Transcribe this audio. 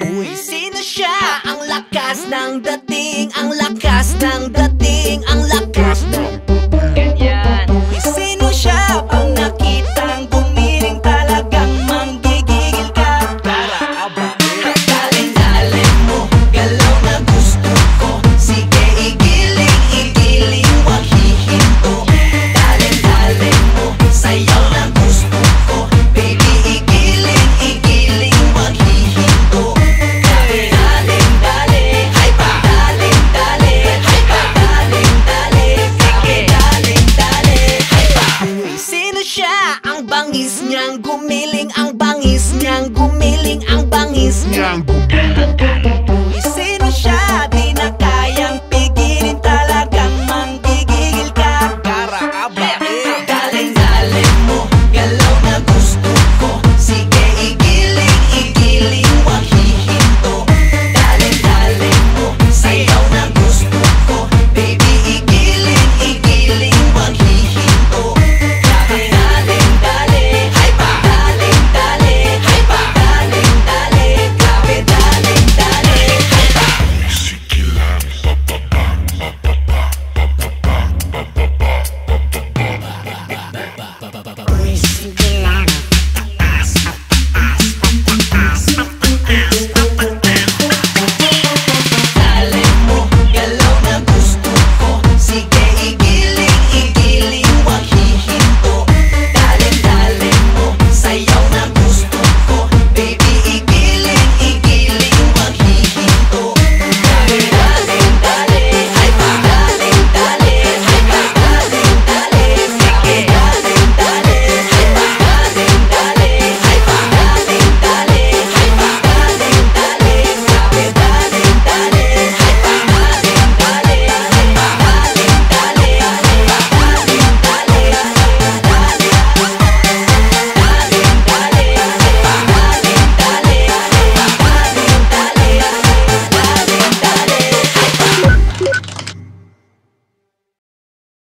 Uy, sino siya? Ang lakas ng dating, ang lakas ng dating, ang lakas ng ganyan. Uy, sino siya? Pag nakitang gumiling talagang manggigigil ka. Tara, aba, dalin-dalin mo, galaw na gusto ko. Sige, igiling, igiling, wag hihinto. Dalin-dalin mo, sayaw na gusto ko. Baby, igiling, igiling, wag hihinto. Dalin-dalin, ay pa. Dalin-dalin, ay pa. Dalin-dalin, sige. Dalin-dalin, ay pa. Uy, sino siya? Ang bangis niyang gumiling, ang bangis niyang gumiling, ang bangis niyang gumiling.